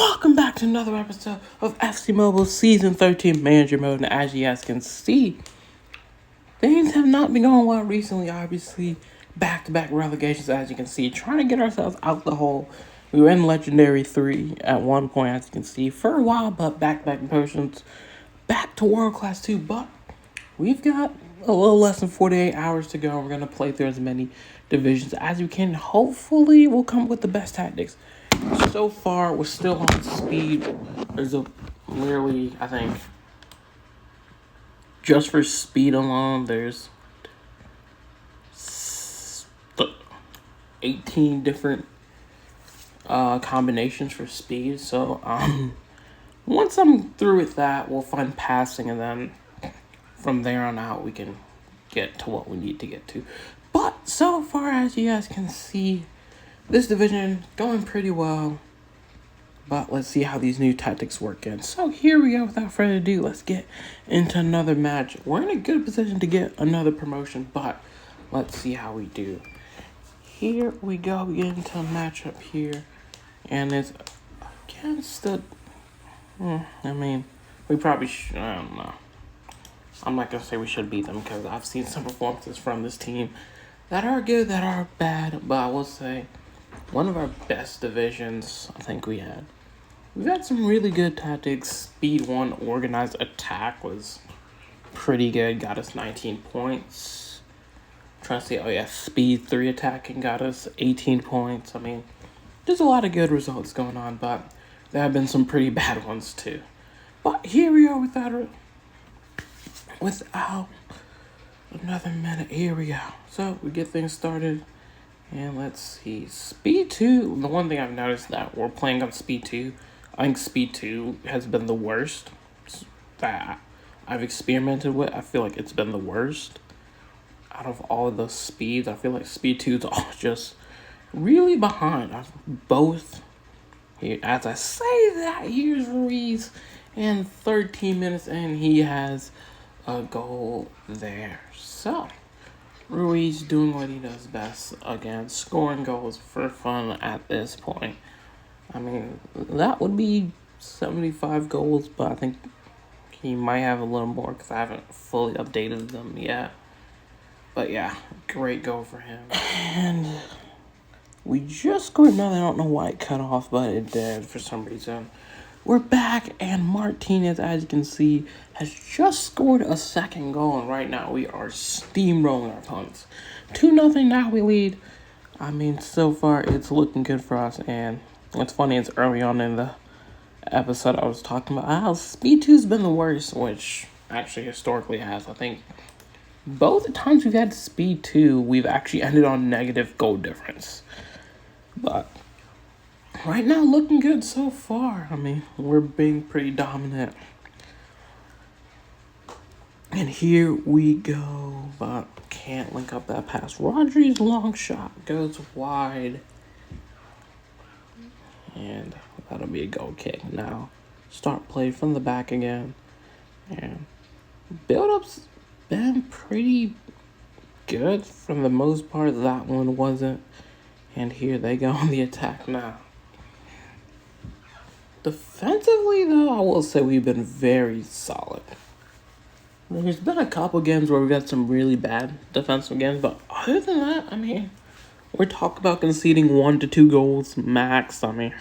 Welcome back to another episode of FC Mobile Season 13 Manager Mode. And as you guys can see, things have not been going well recently. Obviously, back-to-back relegations, as you can see. Trying to get ourselves out the hole. We were in Legendary 3 at one point, as you can see, for a while, but back-to-back promotions. Back to World Class 2, but we've got a little less than 48 hours to go. We're going to play through as many divisions as we can. Hopefully, we'll come up with the best tactics. So far, we're still on speed. There's literally, I think, just for speed alone, there's 18 different combinations for speed. So, once I'm through with that, we'll find passing, and then from there on out, we can get to what we need to get to. But so far, as you guys can see, this division going pretty well. But let's see how these new tactics work in. So here we go. Without further ado, let's get into another match. We're in a good position to get another promotion, but let's see how we do. Here we go. We get into a matchup here, and it's against the. We probably should. I don't know. I'm not gonna say we should beat them because I've seen some performances from this team that are good, that are bad. But I will say, one of our best divisions, I think we've had some really good tactics. Speed 1 organized attack was pretty good, got us 19 points. I'm trying to see, Speed 3 attacking got us 18 points. I mean, there's a lot of good results going on, but there have been some pretty bad ones too. But here we are without another minute. Here we go. So we get things started. And let's see, Speed 2, the one thing I've noticed that we're playing on Speed 2, I think Speed 2 has been the worst that I've experimented with. I feel like it's been the worst out of all of the speeds. I feel like Speed 2 is all just really behind. As I say that, here's Ruiz, and 13 minutes in, he has a goal there. So Ruiz doing what he does best, again, scoring goals for fun at this point. I mean, that would be 75 goals, but I think he might have a little more because I haven't fully updated them yet. But yeah, great goal for him. And we just scored another. I don't know why it cut off, but it did for some reason. We're back, and Martinez, as you can see, has just scored a second goal, and right now we are steamrolling our opponents. 2-0 now we lead. I mean, so far it's looking good for us, and it's funny, it's early on in the episode I was talking about how Speed 2's been the worst, which actually historically has. I think both the times we've had Speed 2, we've actually ended on negative goal difference. But right now, looking good so far. I mean, we're being pretty dominant. And here we go, but can't link up that pass. Rodri's long shot goes wide. And that'll be a goal kick. Now, start play from the back again. And build-up's been pretty good for the most part. That one wasn't. And here they go on the attack now. Defensively, though, I will say we've been very solid. There's been a couple games where we've had some really bad defensive games, but other than that, I mean, we're talking about conceding 1 to 2 goals max. I mean,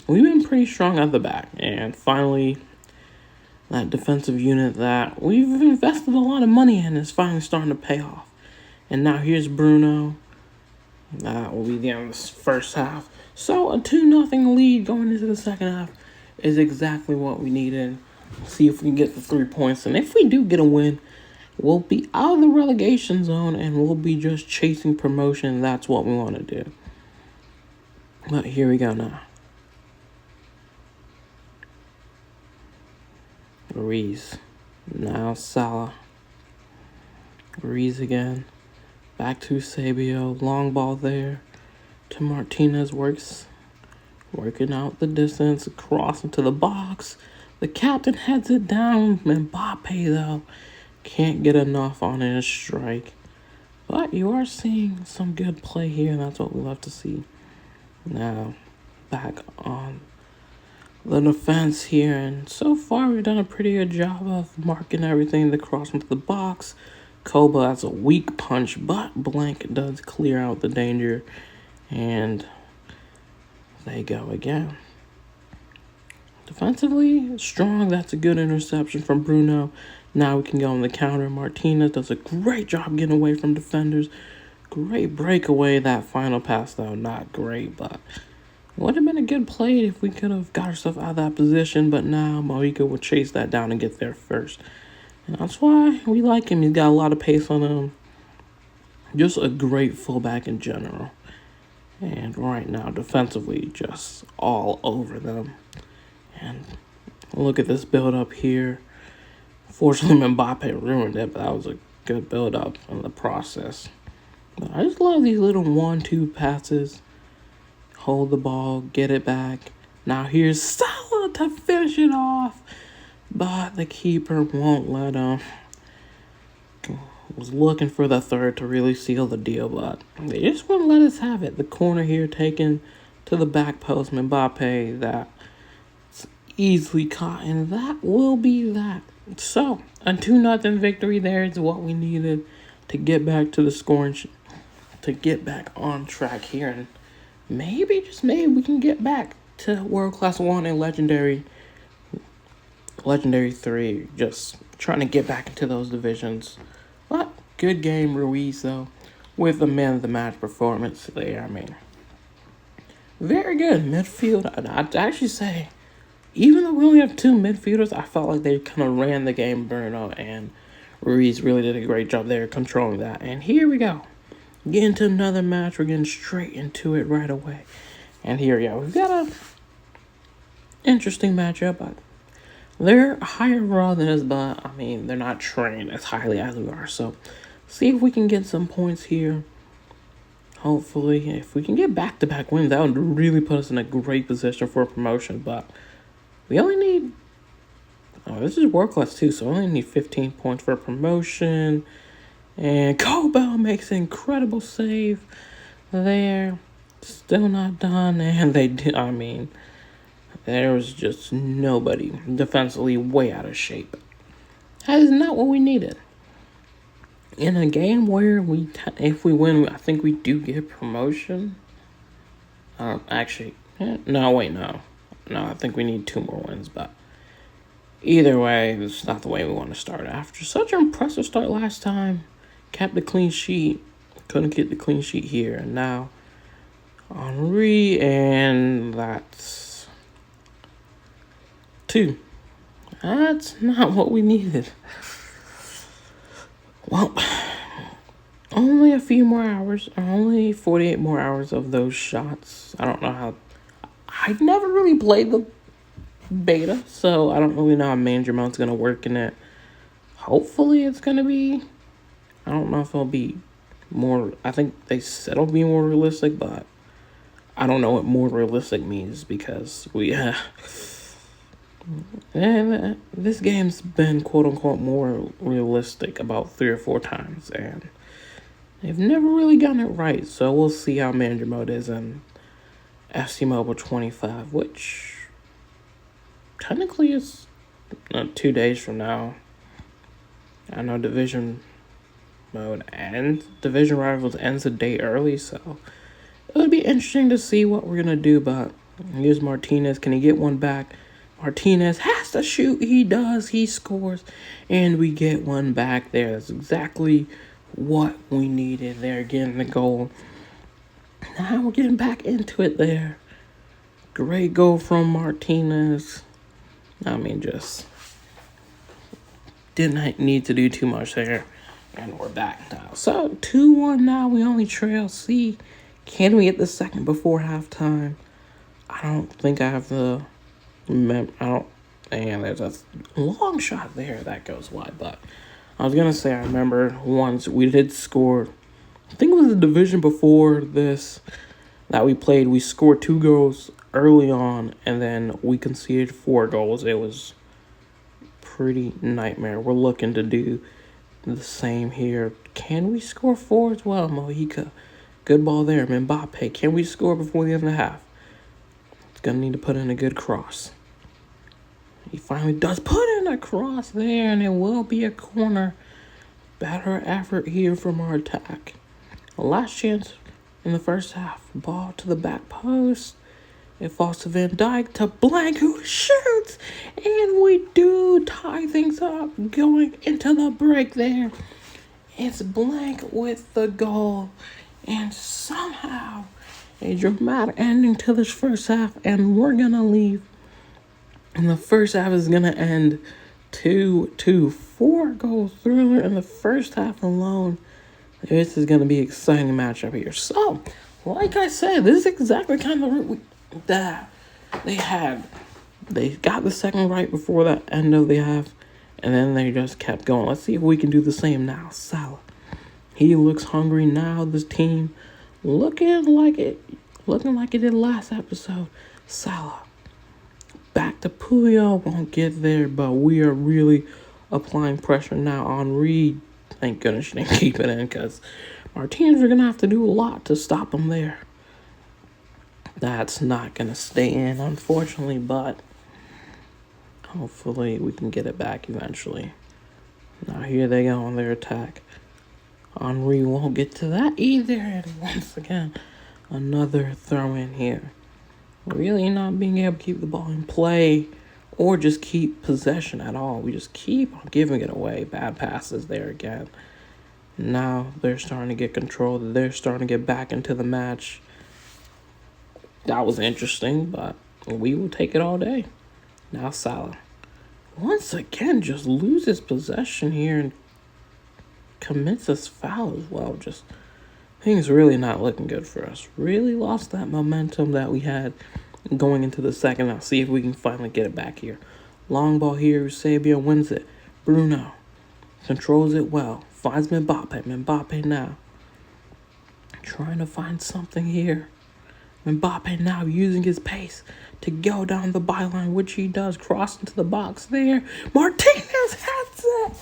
we've been pretty strong at the back, and finally, that defensive unit that we've invested a lot of money in is finally starting to pay off. And now here's Bruno. That will be the end of this first half. So a 2-0 lead going into the second half is exactly what we needed. See if we can get the 3 points. And if we do get a win, we'll be out of the relegation zone and we'll be just chasing promotion. That's what we want to do. But here we go now. Ruiz. Now Salah. Ruiz again. Back to Sabio. Long ball there to Martinez. Working out the distance. Cross into the box. The captain heads it down. Mbappe, though, can't get enough on his strike. But you are seeing some good play here, and that's what we love to see. Now, back on the defense here, and so far we've done a pretty good job of marking everything to cross into the box. Koba has a weak punch, but Blank does clear out the danger, and they go again. Defensively, strong. That's a good interception from Bruno. Now we can go on the counter. Martinez does a great job getting away from defenders. Great breakaway. That final pass, though, not great, but would have been a good play if we could have got ourselves out of that position. But now Mojica will chase that down and get there first. And that's why we like him. He's got a lot of pace on him. Just a great fullback in general. And right now, defensively, just all over them. And look at this build-up here. Fortunately, Mbappe ruined it, but that was a good build-up in the process. But I just love these little 1-2 passes. Hold the ball, get it back. Now here's Salah to finish it off. But the keeper won't let him. Was looking for the third to really seal the deal, but they just wouldn't let us have it. The corner here taken to the back post. Mbappe, that easily caught, and that will be that. So, a 2-0 victory there is what we needed to get back to the scoring, to get back on track here, and maybe, just maybe, we can get back to World Class 1 and Legendary 3, just trying to get back into those divisions. But, good game, Ruiz, though, with the man of the match performance there. I mean, very good midfield. I'd actually say, even though we only have 2 midfielders, I felt like they kind of ran the game. Bruno and Ruiz really did a great job there controlling that. And here we go. Getting to another match. We're getting straight into it right away. And here we go. We've got a interesting matchup. But they're higher raw than us, but, I mean, they're not trained as highly as we are. So, see if we can get some points here. Hopefully, if we can get back-to-back wins, that would really put us in a great position for a promotion. But we only need... Oh, this is World Class 2, so we only need 15 points for a promotion. And Koba makes an incredible save there. Still not done. And they did, I mean, there was just nobody defensively way out of shape. That is not what we needed. In a game where if we win, I think we do get promotion. Actually, no, wait, no. No, I think we need 2 more wins, but either way, it's not the way we want to start. After such an impressive start last time, kept the clean sheet, couldn't get the clean sheet here, and now Henry, and that's 2. That's not what we needed. Well, only a few more hours, only 48 more hours of those shots. I don't know how. I've never really played the beta, so I don't really know how manager mode's going to work in it. Hopefully it's going to be, I don't know if it'll be more, I think they said it'll be more realistic, but I don't know what more realistic means because and this game's been quote-unquote more realistic about 3 or 4 times, and they've never really gotten it right, so we'll see how manager mode is in FC Mobile 25, which technically is 2 days from now. I know Division mode and Division Rivals ends a day early, so it would be interesting to see what we're going to do, but here's Martinez. Can he get one back? Martinez has to shoot. He does. He scores, and we get one back there. That's exactly what we needed there, getting the goal. Now we're getting back into it there. Great goal from Martinez. I mean, just didn't need to do too much there. And we're back now. So, 2-1 now. We only trail. See, can we get the second before halftime? I don't think I have the... And there's a long shot there that goes wide. But I was going to say, I remember once we did score. I think it was the division before this that we played. We scored 2 goals early on, and then we conceded 4 goals. It was pretty nightmare. We're looking to do the same here. Can we score 4 as well? Mojica. Good ball there. Mbappe. Can we score before the end of the half? It's going to need to put in a good cross. He finally does put in a cross there, and it will be a corner. Better effort here from our attack. Last chance in the first half. Ball to the back post. It falls to Van Dijk to Blank, who shoots. And we do tie things up going into the break there. It's Blank with the goal. And somehow a dramatic ending to this first half. And we're going to leave. And the first half is going to end 2-2. 4-goal thriller in the first half alone. This is going to be an exciting matchup here. So, like I said, this is exactly kind of the route that they had. They got the second right before the end of the half, and then they just kept going. Let's see if we can do the same now. Salah. He looks hungry now. This team looking like it did last episode. Salah. Back to Puyol. Won't get there, but we are really applying pressure now on Reed. Thank goodness she didn't keep it in, because our teams are going to have to do a lot to stop them there. That's not going to stay in, unfortunately, but hopefully we can get it back eventually. Now here they go on their attack. Henry won't get to that either, and once again, another throw in here. Really not being able to keep the ball in play or just keep possession at all. We just keep on giving it away. Bad passes there again. Now they're starting to get control. They're starting to get back into the match. That was interesting, but we will take it all day. Now Salah. Once again, just loses possession here and commits a foul as well. Just things really not looking good for us. Really lost that momentum that we had going into the second. I'll see if we can finally get it back here. Long ball here. Eusebio wins it. Bruno controls it well. Finds Mbappe. Mbappe now. Trying to find something here. Mbappe now using his pace to go down the byline, which he does. Cross into the box there. Martinez has it.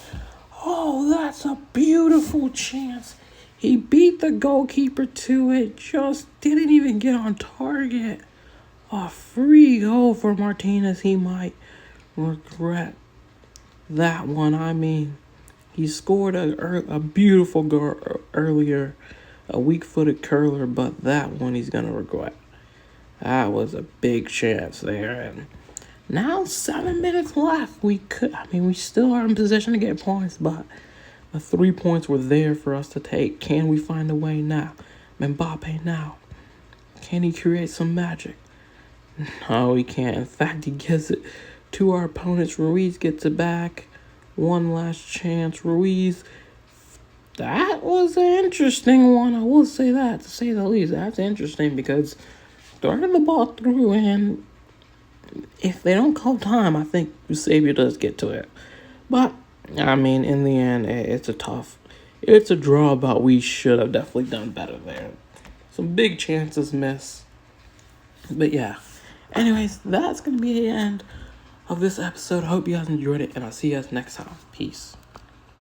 Oh, that's a beautiful chance. He beat the goalkeeper to it. Just didn't even get on target. A free goal for Martinez. He might regret that one. I mean, he scored a beautiful goal earlier. A weak-footed curler, but that one he's going to regret. That was a big chance there. And now 7 minutes left. We still are in position to get points, but the 3 points were there for us to take. Can we find a way now? Mbappe now. Can he create some magic? No, he can't. In fact, he gives it to our opponents. Ruiz gets it back. One last chance. Ruiz. That was an interesting one. I will say that, to say the least. That's interesting because throwing the ball through, and if they don't call time, I think Eusebio does get to it. But, I mean, in the end, it's a draw, but we should have definitely done better there. Some big chances missed. But yeah. Anyways, that's going to be the end of this episode. Hope you guys enjoyed it, and I'll see you guys next time. Peace.